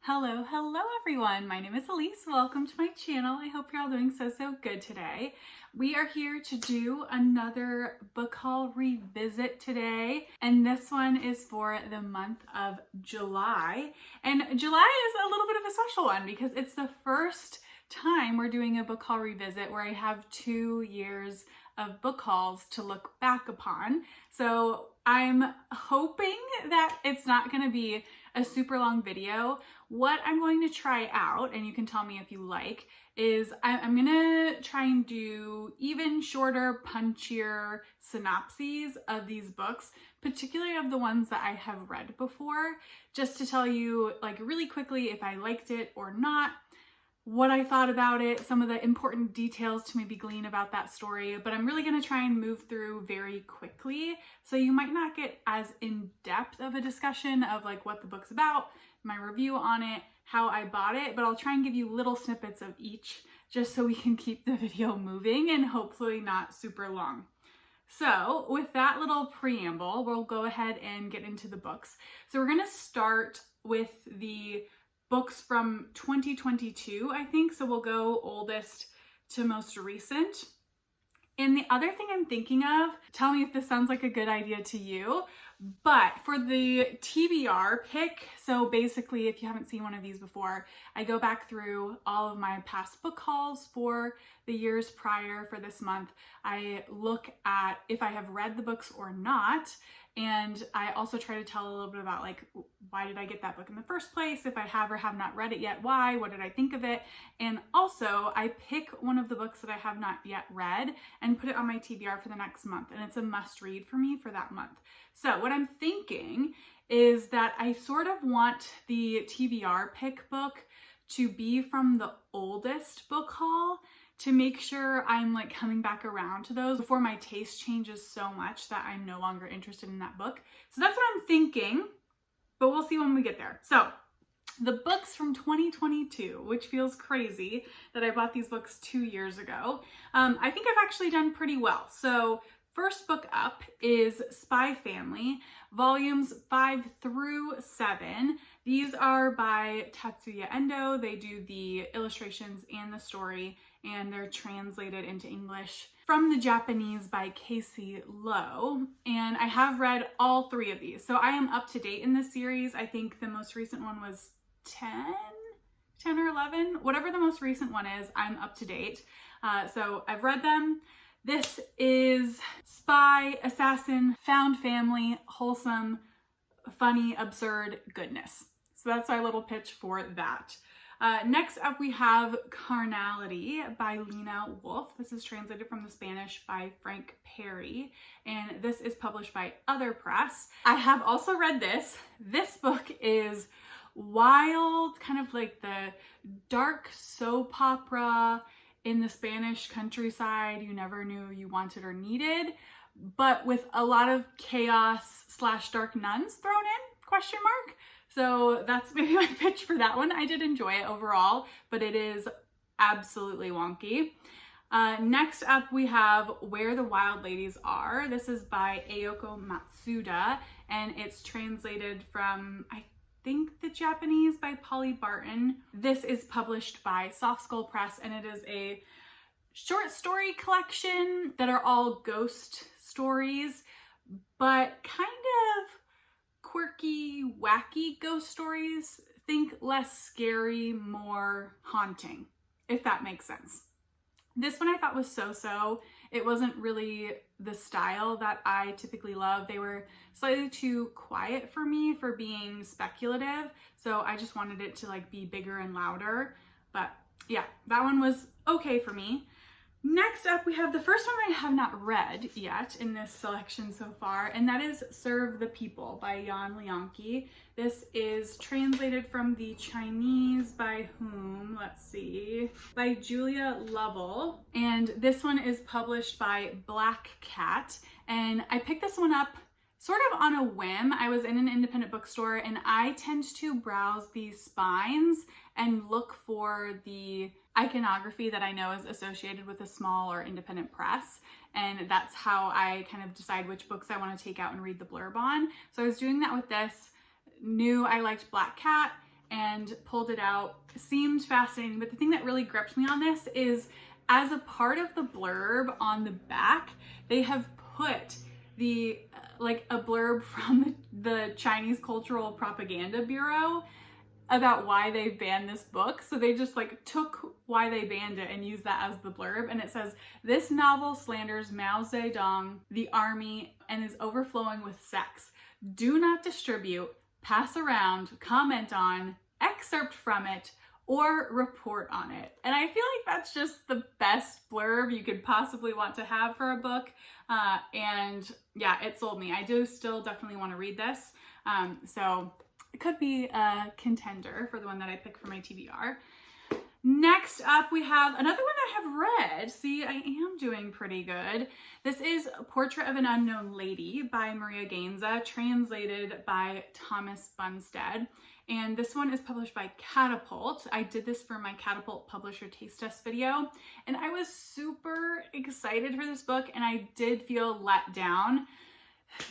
Hello everyone. My name is Elise. Welcome to my channel. I hope you're all doing so good today. We are here to do another book haul revisit today, and this one is for the month of July. And July is a little bit of a special one because it's the first time we're doing a book haul revisit where I have 2 years of book hauls to look back upon. So I'm hoping that it's not going to be a super long video. What I'm going to try out, and you can tell me if you like, is I'm going to try and do even shorter, punchier synopses of these books, particularly of the ones that I have read before, just to tell you like really quickly if I liked it or not, what I thought about it, some of the important details to maybe glean about that story, but I'm really going to try and move through very quickly. So you might not get as in-depth of a discussion of like what the book's about, my review on it, how I bought it, but I'll try and give you little snippets of each just so we can keep the video moving and hopefully not super long. So with that little preamble, we'll go ahead and get into the books. So we're going to start with the books from 2022, I think. So we'll go oldest to most recent. And the other thing I'm thinking of, tell me if this sounds like a good idea to you, but for the TBR pick, so basically if you haven't seen one of these before, I go back through all of my past book hauls for the years prior for this month. I look at if I have read the books or not, and I also try to tell a little bit about like, why did I get that book in the first place? If I have or have not read it yet, why? What did I think of it? And also I pick one of the books that I have not yet read and put it on my TBR for the next month. And it's a must read for me for that month. So what I'm thinking is that I sort of want the TBR pick book to be from the oldest book haul, to make sure I'm like coming back around to those before my taste changes so much that I'm no longer interested in that book. So that's what I'm thinking, but we'll see when we get there. So the books from 2022, which feels crazy that I bought these books 2 years ago, I think I've actually done pretty well. So first book up is Spy Family, volumes 5 through 7. These are by Tatsuya Endo. They do the illustrations and the story, and they're translated into English from the Japanese by Casey Lowe. And I have read all 3 of these. So I am up to date in this series. I think the most recent one was 10 or 11, whatever the most recent one is, I'm up to date. So I've read them. This is spy, assassin, found family, wholesome, funny, absurd goodness. So that's my little pitch for that. Next up, we have Carnality by Lina Wolff. This is translated from the Spanish by Frank Perry, and this is published by Other Press. I have also read this. This book is wild, kind of like the dark soap opera in the Spanish countryside you never knew you wanted or needed, but with a lot of chaos / dark nuns thrown in, ? So that's maybe my pitch for that one. I did enjoy it overall, but it is absolutely wonky. Next up, we have Where the Wild Ladies Are. This is by Aoko Matsuda, and it's translated from, I think, the Japanese by Barton. This is published by Soft Skull Press, and it is a short story collection that are all ghost stories, but kind of quirky, wacky ghost stories. Think less scary, more haunting, if that makes sense. This one I thought was so-so. It wasn't really the style that I typically love. They were slightly too quiet for me for being speculative, so I just wanted it to like be bigger and louder. But yeah, that one was okay for me. Next up, we have the first one I have not read yet in this selection so far, and that is Serve the People by Lianke. This is translated from the Chinese by whom? Let's see. By Julia Lovell. And this one is published by Black Cat. And I picked this one up sort of on a whim. I was in an independent bookstore, and I tend to browse these spines and look for the iconography that I know is associated with a small or independent press, and that's how I kind of decide which books I want to take out and read the blurb on. So I was doing that with this, knew I liked Black Cat, and pulled it out. It seemed fascinating, but the thing that really gripped me on this is as a part of the blurb on the back, they have put the like a blurb from the Chinese Cultural Propaganda Bureau about why they banned this book. So they just like took why they banned it and used that as the blurb. And it says, this novel slanders Mao Zedong, the army, and is overflowing with sex. Do not distribute, pass around, comment on, excerpt from it, or report on it. And I feel like that's just the best blurb you could possibly want to have for a book. And yeah, it sold me. I do still definitely want to read this. So it could be a contender for the one that I picked for my TBR. Next up, we have another one I have read. See, I am doing pretty good. This is Portrait of an Unknown Lady by Maria Gainza, translated by Thomas Bunstead. And this one is published by Catapult. I did this for my Catapult Publisher Taste Test video, and I was super excited for this book, and I did feel let down.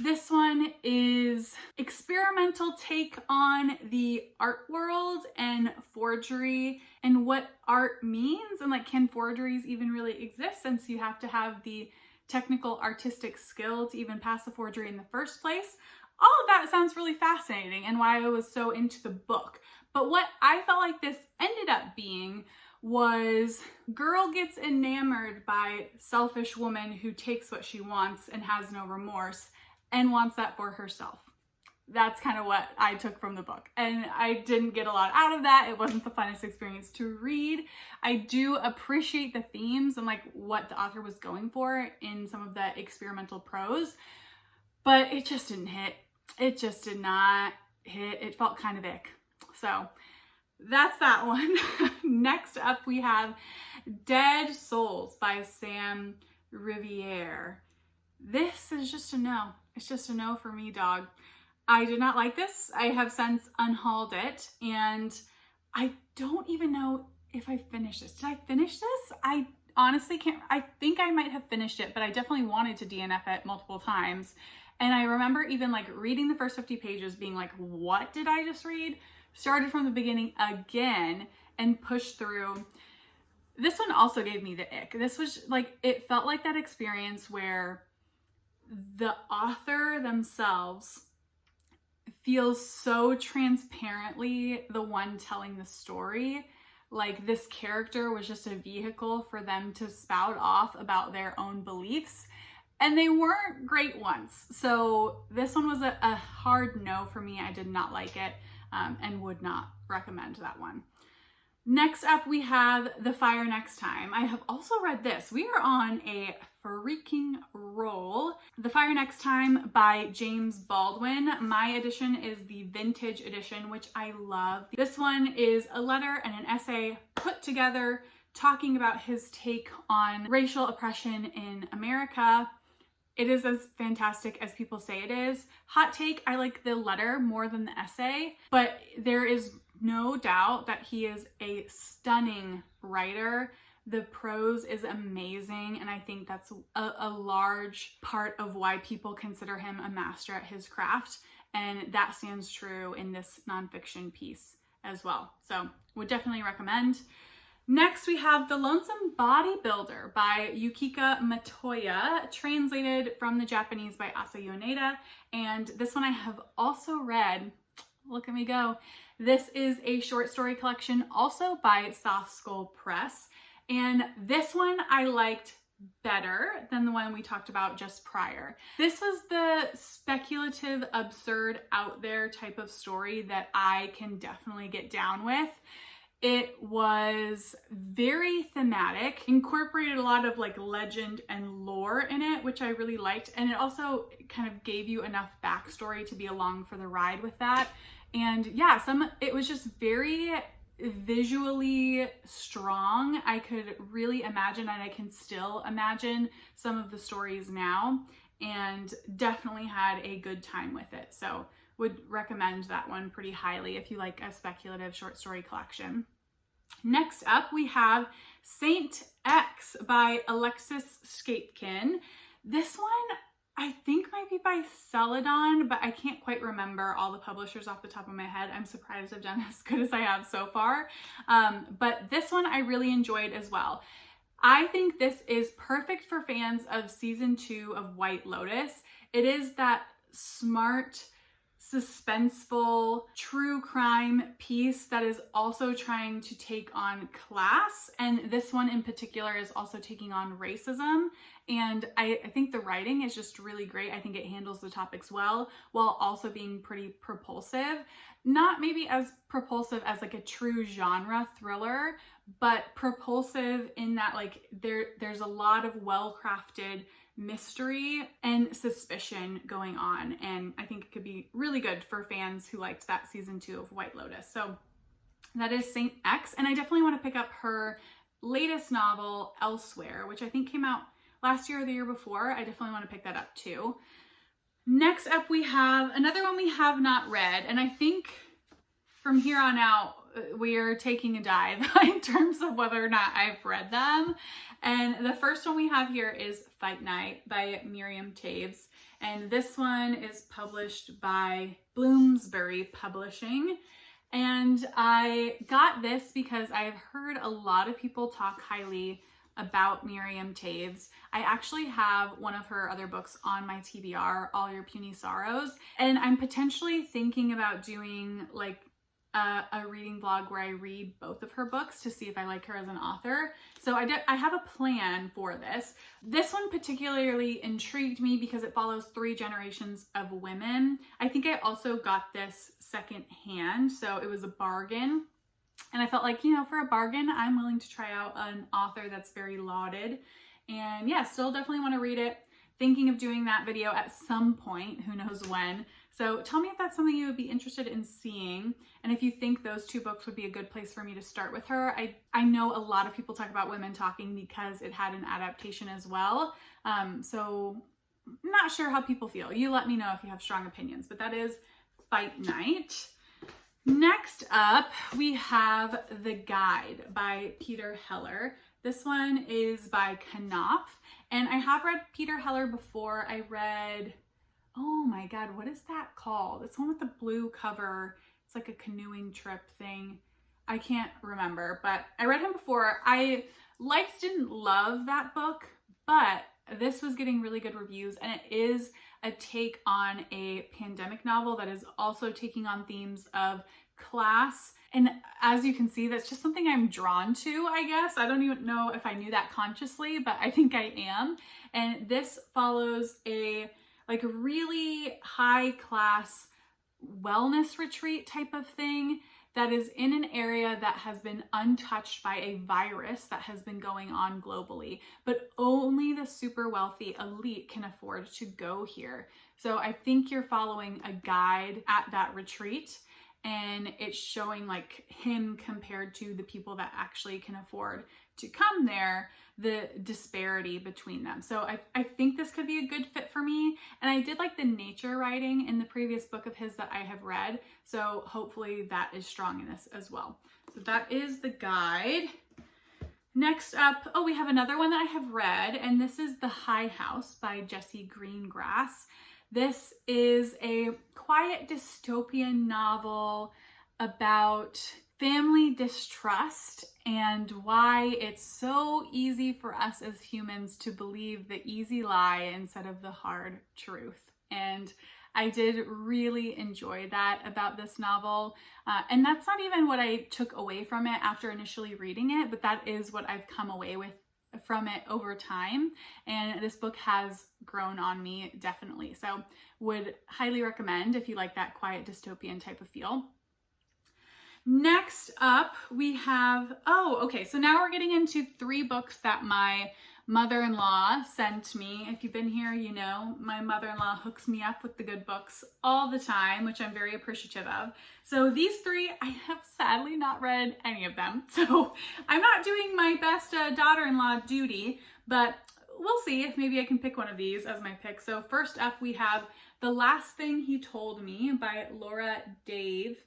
This one is experimental take on the art world and forgery and what art means, and like, can forgeries even really exist, since you have to have the technical artistic skill to even pass a forgery in the first place. All of that sounds really fascinating and why I was so into the book. But what I felt like this ended up being was girl gets enamored by selfish woman who takes what she wants and has no remorse and wants that for herself. That's kind of what I took from the book. And I didn't get a lot out of that. It wasn't the funnest experience to read. I do appreciate the themes and like what the author was going for in some of the experimental prose, but it just didn't hit. It just did not hit. It felt kind of ick. So that's that one. Next up, we have Dead Souls by Sam Riviere. This is just a no. It's just a no for me, dog. I did not like this. I have since unhauled it, and I don't even know if I finished this. Did I finish this? I honestly can't. I think I might have finished it, but I definitely wanted to DNF it multiple times. And I remember even like reading the first 50 pages being like, what did I just read? Started from the beginning again and pushed through. This one also gave me the ick. This was like, it felt like that experience where the author themselves feels so transparently the one telling the story. Like this character was just a vehicle for them to spout off about their own beliefs. And they weren't great ones. So this one was a hard no for me. I did not like it and would not recommend that one. Next up, we have The Fire Next Time. I have also read this. We are on a freaking roll. The Fire Next Time by James Baldwin. My edition is the vintage edition, which I love. This one is a letter and an essay put together talking about his take on racial oppression in America. It is as fantastic as people say it is. Hot take, I like the letter more than the essay, but there is no doubt that he is a stunning writer. The prose is amazing, and I think that's a large part of why people consider him a master at his craft, and that stands true in this nonfiction piece as well. So would definitely recommend. Next, we have The Lonesome Bodybuilder by Yuiko Matoya, translated from the Japanese by Asa Yoneda. And this one I have also read. Look at me go. This is a short story collection also by Soft Skull Press. And this one I liked better than the one we talked about just prior. This was the speculative, absurd, out there type of story that I can definitely get down with. It was very thematic, incorporated a lot of like legend and lore in it, which I really liked. And it also kind of gave you enough backstory to be along for the ride with that. And yeah, it was just very visually strong. I could really imagine, and I can still imagine some of the stories now, and definitely had a good time with it. So would recommend that one pretty highly if you like a speculative short story collection. Next up, we have Saint X by Alexis Schaitkin. This one I think might be by Celadon, but I can't quite remember all the publishers off the top of my head. I'm surprised I've done as good as I have so far. But this one I really enjoyed as well. I think this is perfect for fans of season 2 of White Lotus. It is that smart, suspenseful, true crime piece that is also trying to take on class. And this one in particular is also taking on racism. And I think the writing is just really great. I think it handles the topics well, while also being pretty propulsive. Not maybe as propulsive as like a true genre thriller, but propulsive in that like there's a lot of well-crafted mystery and suspicion going on. And I think it could be really good for fans who liked that season 2 of White Lotus. So that is Saint X. And I definitely want to pick up her latest novel, Elsewhere, which I think came out last year or the year before. I definitely want to pick that up too. Next up, we have another one we have not read. And I think from here on out, we are taking a dive in terms of whether or not I've read them. And the first one we have here is Fight Night by Miriam Toews. And this one is published by Bloomsbury Publishing. And I got this because I've heard a lot of people talk highly about Miriam Toews. I actually have one of her other books on my TBR, All Your Puny Sorrows. And I'm potentially thinking about doing like a reading vlog where I read both of her books to see if I like her as an author. So I have a plan for this. This one particularly intrigued me because it follows 3 generations of women. I think I also got this secondhand, so it was a bargain. And I felt like, you know, for a bargain, I'm willing to try out an author that's very lauded. And yeah, still definitely want to read it. Thinking of doing that video at some point, who knows when. So tell me if that's something you would be interested in seeing. And if you think those 2 books would be a good place for me to start with her. I know a lot of people talk about Women Talking because it had an adaptation as well. So not sure how people feel. You let me know if you have strong opinions, but that is Fight Night. Next up, we have The Guide by Peter Heller. This one is by Knopf, and I have read Peter Heller before. I read, oh my God, what is that called? It's one with the blue cover. It's like a canoeing trip thing. I can't remember, but I read him before. I didn't love that book, but this was getting really good reviews, and it is a take on a pandemic novel that is also taking on themes of class. And as you can see, that's just something I'm drawn to, I guess. I don't even know if I knew that consciously, but I think I am. And this follows a like really high class wellness retreat type of thing that is in an area that has been untouched by a virus that has been going on globally, but only the super wealthy elite can afford to go here. So I think you're following a guide at that retreat, and it's showing like him compared to the people that actually can afford to come there, the disparity between them. So I think this could be a good fit for me. And I did like the nature writing in the previous book of his that I have read. So hopefully that is strong in this as well. So that is The Guide. Next up, oh, we have another one that I have read, and this is The High House by Jessie Greengrass. This is a quiet dystopian novel about family distrust and why it's so easy for us as humans to believe the easy lie instead of the hard truth. And I did really enjoy that about this novel. And that's not even what I took away from it after initially reading it, but that is what I've come away with from it over time. And this book has grown on me, definitely. So would highly recommend if you like that quiet dystopian type of feel. Next up, we have, so now we're getting into 3 books that my mother-in-law sent me. If you've been here, you know my mother-in-law hooks me up with the good books all the time, which I'm very appreciative of. So these 3, I have sadly not read any of them. So I'm not doing my best daughter-in-law duty, but we'll see if maybe I can pick one of these as my pick. So first up, we have The Last Thing He Told Me by Laura Davey.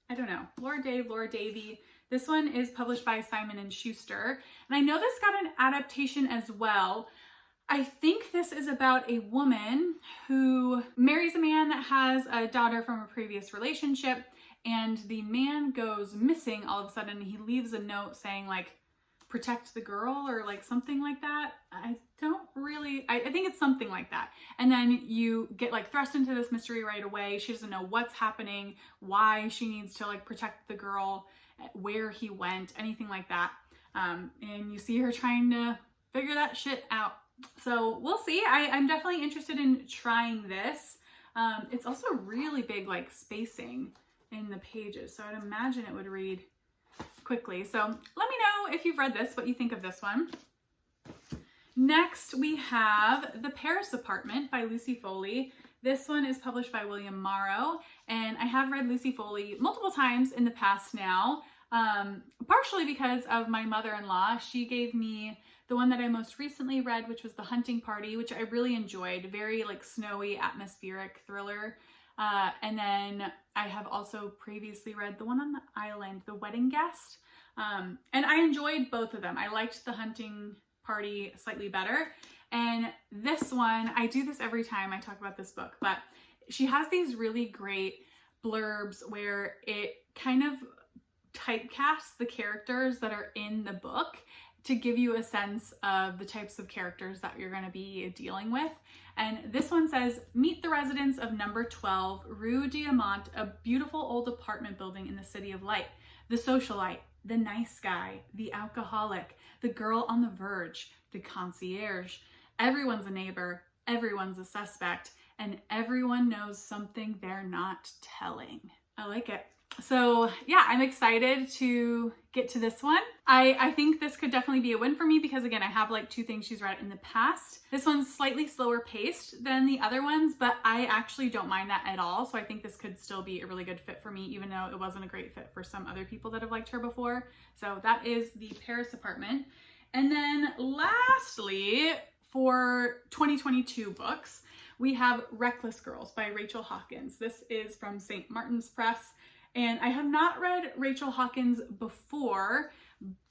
I don't know. Laura Davey. This one is published by Simon & Schuster. And I know this got an adaptation as well. I think this is about a woman who marries a man that has a daughter from a previous relationship, and the man goes missing all of a sudden. He leaves a note saying like, protect the girl or like something like that. I think it's something like that. And then you get like thrust into this mystery right away. She doesn't know what's happening, why she needs to like protect the girl, where he went, anything like that. And you see her trying to figure that shit out. So we'll see. I'm definitely interested in trying this. It's also really big like spacing in the pages, so I'd imagine it would read quickly. So let me know if you've read this, what you think of this one. Next we have The Paris Apartment by Lucy Foley. This one is published by William Morrow, and I have read Lucy Foley multiple times in the past now, partially because of my mother-in-law. She gave me the one that I most recently read, which was The Hunting Party, which I really enjoyed. Very like snowy, atmospheric thriller. And then I have also previously read the one on the island, The Wedding Guest. And I enjoyed both of them. I liked The Hunting Party slightly better. And this one, I do this every time I talk about this book, but she has these really great blurbs where it kind of typecasts the characters that are in the book to give you a sense of the types of characters that you're going to be dealing with. And this one says, meet the residents of number 12, Rue Diamant, a beautiful old apartment building in the City of Light. The socialite, the nice guy, the alcoholic, the girl on the verge, the concierge. Everyone's a neighbor, everyone's a suspect, and everyone knows something they're not telling. I like it. So yeah, I'm excited to get to this one. I think this could definitely be a win for me because again, I have like two things she's read in the past. This one's slightly slower paced than the other ones, but I actually don't mind that at all. So I think this could still be a really good fit for me, even though it wasn't a great fit for some other people that have liked her before. So that is The Paris Apartment. And then lastly, for 2022 books, we have Reckless Girls by Rachel Hawkins. This is from St. Martin's Press. And I have not read Rachel Hawkins before,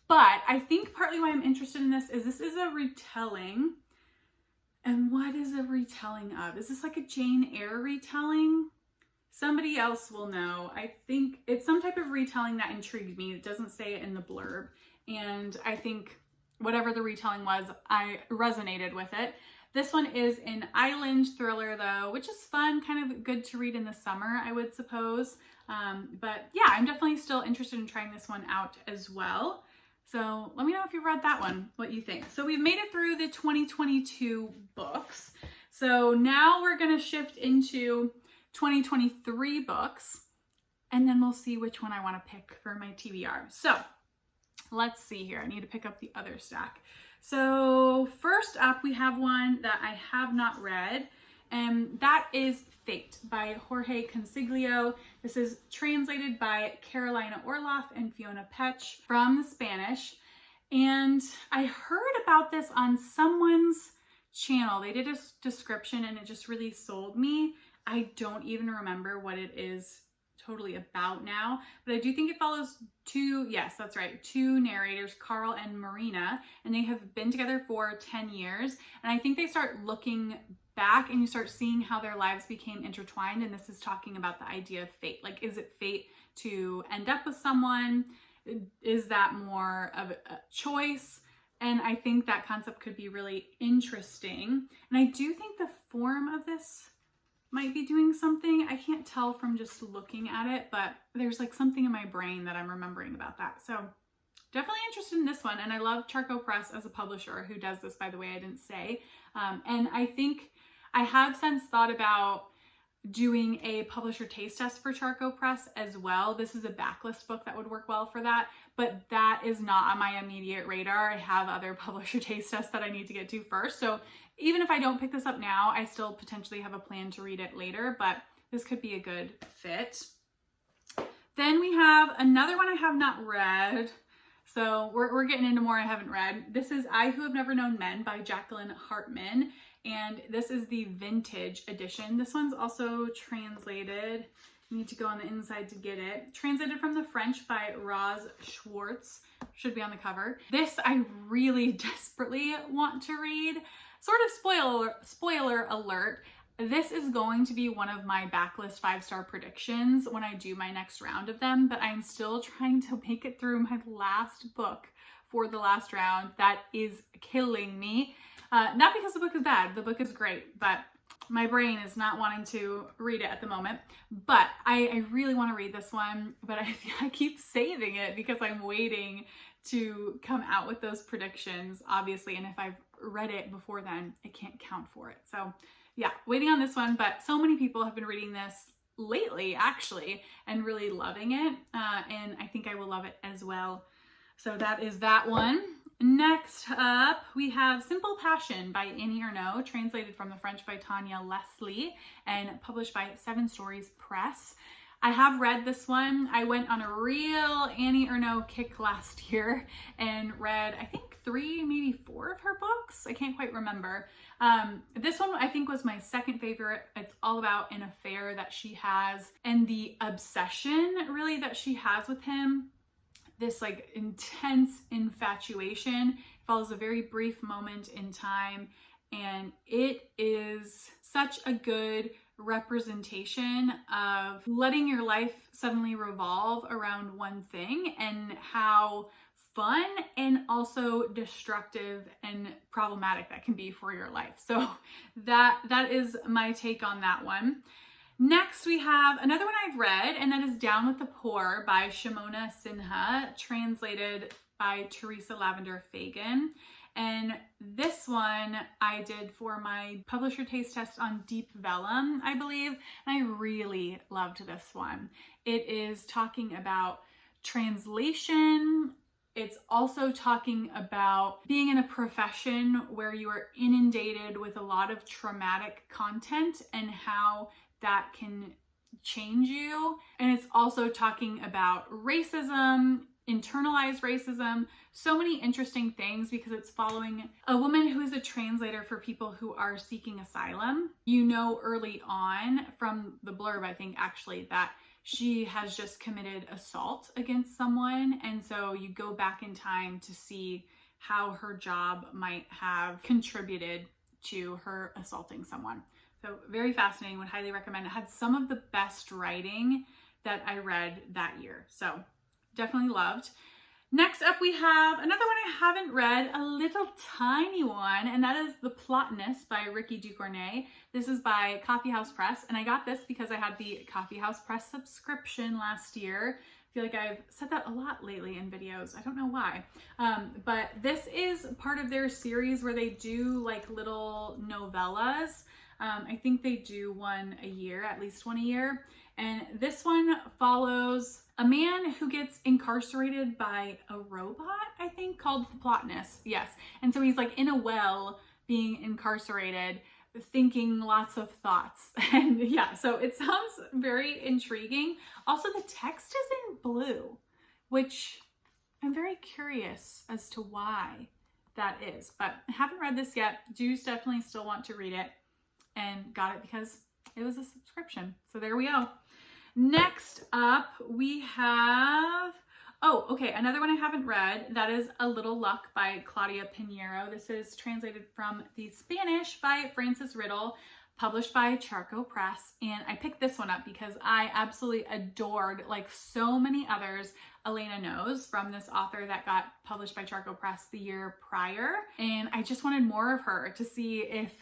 but I think partly why I'm interested in this is a retelling. And what is a retelling of? Is this like a Jane Eyre retelling? Somebody else will know. I think it's some type of retelling that intrigued me. It doesn't say it in the blurb. And I think whatever the retelling was, I resonated with it. This one is an island thriller though, which is fun, kind of good to read in the summer, I would suppose. But yeah, I'm definitely still interested in trying this one out as well. So let me know if you've read that one, what you think. So we've made it through the 2022 books. So now we're going to shift into 2023 books, and then we'll see which one I want to pick for my TBR. So let's see here. I need to pick up the other stack. So first up, we have one that I have not read, and that is Fate by Jorge Consiglio. This is translated by Carolina Orloff and Fiona Petch from the Spanish. And I heard about this on someone's channel. They did a description and it just really sold me. I don't even remember what it is totally about now, but I do think it follows two narrators, Carl and Marina, and they have been together for 10 years. And I think they start looking back and you start seeing how their lives became intertwined. And this is talking about the idea of fate. Like, is it fate to end up with someone? Is that more of a choice? And I think that concept could be really interesting. And I do think the form of this might be doing something. I can't tell from just looking at it, but there's like something in my brain that I'm remembering about that. So definitely interested in this one. And I love Charco Press as a publisher who does this, by the way, I didn't say. And I think I have since thought about doing a publisher taste test for Charco Press as well. This is a backlist book that would work well for that, but that is not on my immediate radar. I have other publisher taste tests that I need to get to first. So even if I don't pick this up now, I still potentially have a plan to read it later, but this could be a good fit. Then we have another one I have not read. So we're getting into more I haven't read. This is I Who Have Never Known Men by Jacqueline Hartman. And this is the vintage edition. This one's also translated. You need to go on the inside to get it. Translated from the French by Roz Schwartz. Should be on the cover. This I really desperately want to read. sort of spoiler alert, this is going to be one of my backlist 5-star predictions when I do my next round of them, but I'm still trying to make it through my last book for the last round. That is killing me. Not because the book is bad, the book is great, but my brain is not wanting to read it at the moment. But I really want to read this one, but I keep saving it because I'm waiting to come out with those predictions, obviously, and if I've read it before then, it can't count for it. So yeah, waiting on this one, but so many people have been reading this lately, actually, and really loving it, and I think I will love it as well. So that is that one. Next up, we have Simple Passion by Annie Ernaux, translated from the French by Tanya Leslie, and published by 7 Stories Press. I have read this one. I went on a real Annie Ernaux kick last year and read, I think, 3, maybe 4 of her books. I can't quite remember. This one I think was my second favorite. It's all about an affair that she has and the obsession really that she has with him. This like intense infatuation follows a very brief moment in time, and it is such a good representation of letting your life suddenly revolve around one thing and how fun and also destructive and problematic that can be for your life. So that is my take on that one. Next, we have another one I've read, and that is Down with the Poor by Shimona Sinha, translated by Teresa Lavender Fagan. And this one I did for my publisher taste test on Deep Vellum, I believe, and I really loved this one. It is talking about translation. It's also talking about being in a profession where you are inundated with a lot of traumatic content and how that can change you. And it's also talking about racism, internalized racism, so many interesting things because it's following a woman who is a translator for people who are seeking asylum. You know early on from the blurb, I think actually, that she has just committed assault against someone. And so you go back in time to see how her job might have contributed to her assaulting someone. So very fascinating, would highly recommend. It had some of the best writing that I read that year. So definitely loved. Next up, we have another one I haven't read, a little tiny one, and that is The Plotinus by Ricky Ducournay. This is by Coffee House Press, and I got this because I had the Coffee House Press subscription last year. I feel like I've said that a lot lately in videos. I don't know why. But this is part of their series where they do like little novellas. I think they do one a year, at least one a year. And this one follows a man who gets incarcerated by a robot, I think, called the Plotinus. Yes. And so he's like in a well being incarcerated, thinking lots of thoughts. And yeah, so it sounds very intriguing. Also, the text is in blue, which I'm very curious as to why that is. But I haven't read this yet. Do definitely still want to read it, and got it because it was a subscription. So there we go. Next up, we have, another one I haven't read. That is A Little Luck by Claudia Pinheiro. This is translated from the Spanish by Frances Riddle, published by Charco Press. And I picked this one up because I absolutely adored, like so many others, Elena Knows, from this author that got published by Charco Press the year prior. And I just wanted more of her to see if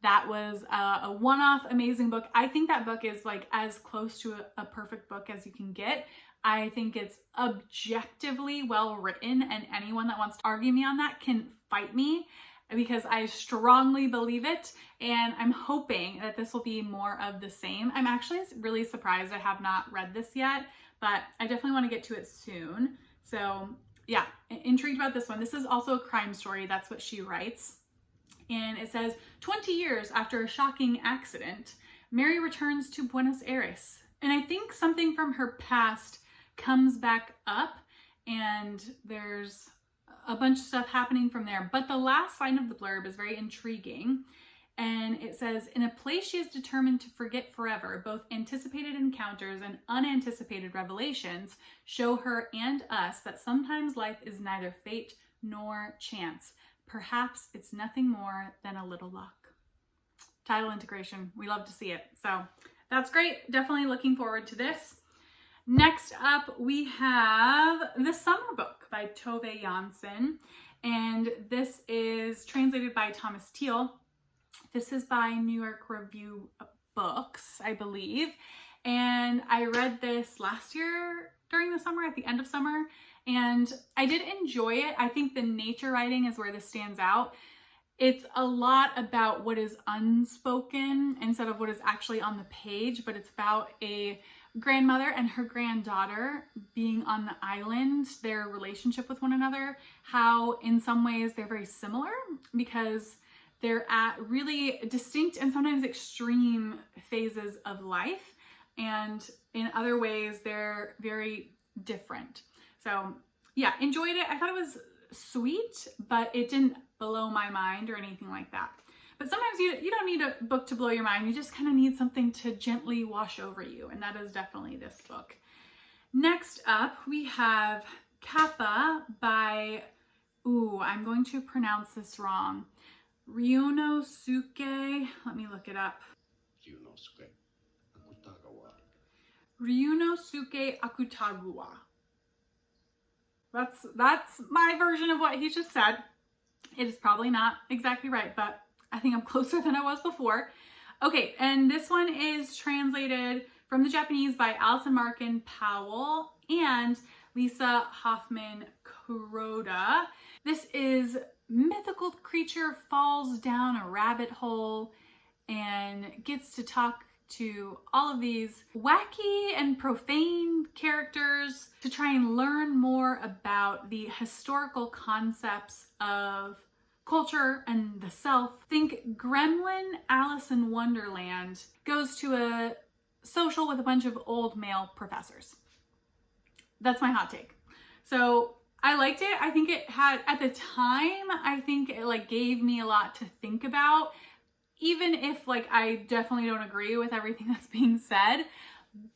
that was a one-off amazing book. I think that book is like as close to a perfect book as you can get. I think it's objectively well written, and anyone that wants to argue me on that can fight me because I strongly believe it, and I'm hoping that this will be more of the same. I'm actually really surprised I have not read this yet, but I definitely want to get to it soon. So yeah, intrigued about this one. This is also a crime story. That's what she writes. And it says, 20 years after a shocking accident, Mary returns to Buenos Aires. And I think something from her past comes back up, and there's a bunch of stuff happening from there. But the last line of the blurb is very intriguing. And it says, in a place she is determined to forget forever, both anticipated encounters and unanticipated revelations show her and us that sometimes life is neither fate nor chance, perhaps it's nothing more than a little luck. Title integration. We love to see it. So that's great. Definitely looking forward to this. Next up, we have The Summer Book by Tove Jansson. And this is translated by Thomas Teal. This is by New York Review Books, I believe. And I read this last year during the summer, at the end of summer, and I did enjoy it. I think the nature writing is where this stands out. It's a lot about what is unspoken instead of what is actually on the page, but it's about a grandmother and her granddaughter being on the island, their relationship with one another, how in some ways they're very similar because they're at really distinct and sometimes extreme phases of life, and in other ways they're very different. So yeah, enjoyed it. I thought it was sweet, but it didn't blow my mind or anything like that. But sometimes you don't need a book to blow your mind. You just kind of need something to gently wash over you, and that is definitely this book. Next up, we have Kappa by, I'm going to pronounce this wrong, Ryunosuke, let me look it up. Ryunosuke Akutagawa. That's my version of what he just said. It is probably not exactly right, but I think I'm closer than I was before. Okay, and this one is translated from the Japanese by Alison Markin Powell and Lisa Hoffman Kuroda. This is mythical creature falls down a rabbit hole and gets to talk to all of these wacky and profane characters to try and learn more about the historical concepts of culture and the self. Think Gremlin Alice in Wonderland goes to a social with a bunch of old male professors. That's my hot take. So I liked it. I think it had, at the time, I think it like gave me a lot to think about, even if like I definitely don't agree with everything that's being said.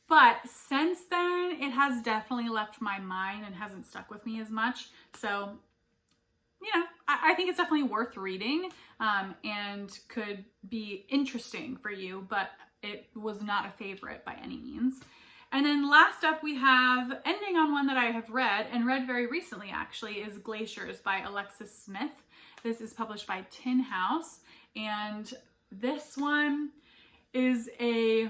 But since then, it has definitely left my mind and hasn't stuck with me as much. So, you know, I think it's definitely worth reading and could be interesting for you, but it was not a favorite by any means. And then last up we have, ending on one that I have read and read very recently actually, is Glaciers by Alexis Smith. This is published by Tin House, and this one is a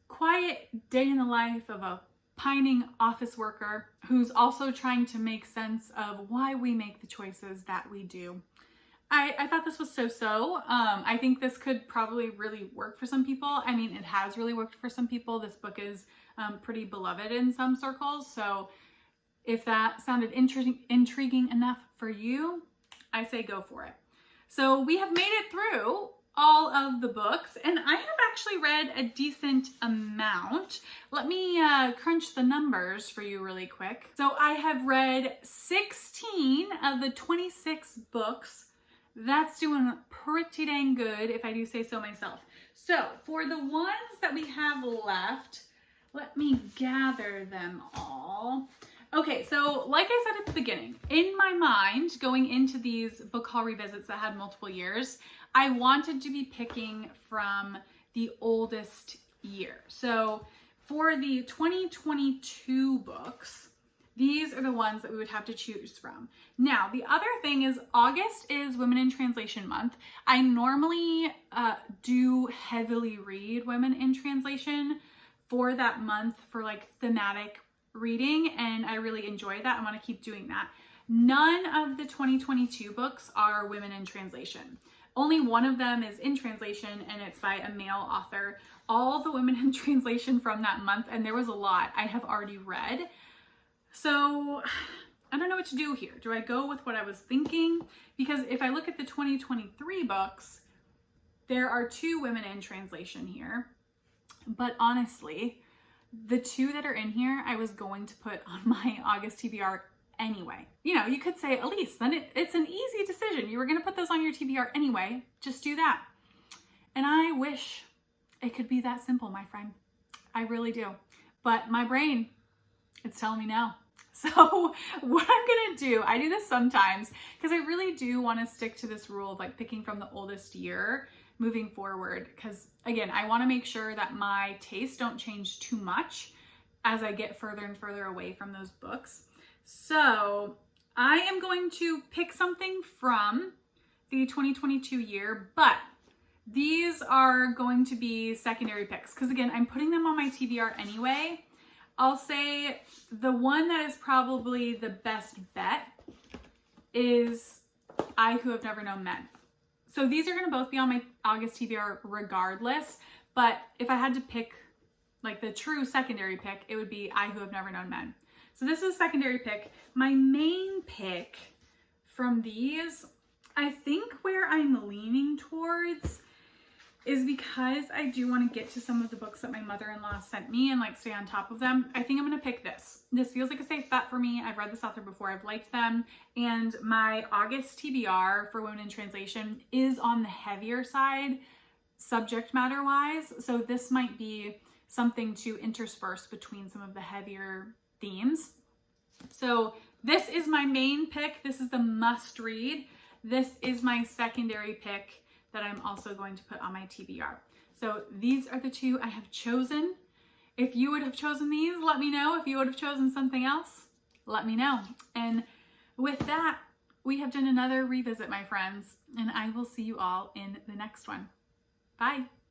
quiet day in the life of a pining office worker who's also trying to make sense of why we make the choices that we do. I thought this was so-so. I think this could probably really work for some people. I mean, it has really worked for some people. This book is pretty beloved in some circles. So if that sounded intriguing enough for you, I say go for it. So we have made it through all of the books, and I have actually read a decent amount. Let me crunch the numbers for you really quick. So I have read 16 of the 26 books. That's doing pretty dang good, if I do say so myself. So for the ones that we have left, let me gather them all. Okay, so like I said at the beginning, in my mind, going into these book haul revisits that had multiple years, I wanted to be picking from the oldest year. So for the 2022 books, these are the ones that we would have to choose from. Now, the other thing is August is Women in Translation Month. I normally do heavily read Women in Translation for that month for like thematic reading, and I really enjoy that. I want to keep doing that. None of the 2022 books are Women in Translation. Only one of them is in translation, and it's by a male author. All the Women in Translation from that month, and there was a lot, I have already read. So I don't know what to do here. Do I go with what I was thinking? Because if I look at the 2023 books, there are 2 women in translation here. But honestly, the 2 that are in here, I was going to put on my August TBR anyway. You know, you could say, Elise, then it's an easy decision. You were going to put those on your TBR anyway. Just do that. And I wish it could be that simple, my friend. I really do. But my brain, it's telling me no. So what I'm gonna do, I do this sometimes because I really do want to stick to this rule of like picking from the oldest year moving forward. Because again, I want to make sure that my tastes don't change too much as I get further and further away from those books. So I am going to pick something from the 2022 year, but these are going to be secondary picks because again, I'm putting them on my TBR anyway. I'll say the one that is probably the best bet is I Who Have Never Known Men. So these are going to both be on my August TBR regardless, but if I had to pick like the true secondary pick, it would be I Who Have Never Known Men. So this is a secondary pick. My main pick from these, I think where I'm leaning towards is because I do want to get to some of the books that my mother-in-law sent me and like stay on top of them. I think I'm going to pick this. This feels like a safe bet for me. I've read this author before. I've liked them. And my August TBR for Women in Translation is on the heavier side, subject matter wise. So this might be something to intersperse between some of the heavier themes. So this is my main pick. This is the must read. This is my secondary pick that I'm also going to put on my TBR. So these are the two I have chosen. If you would have chosen these, let me know. If you would have chosen something else, let me know. And with that, we have done another revisit, my friends, and I will see you all in the next one. Bye.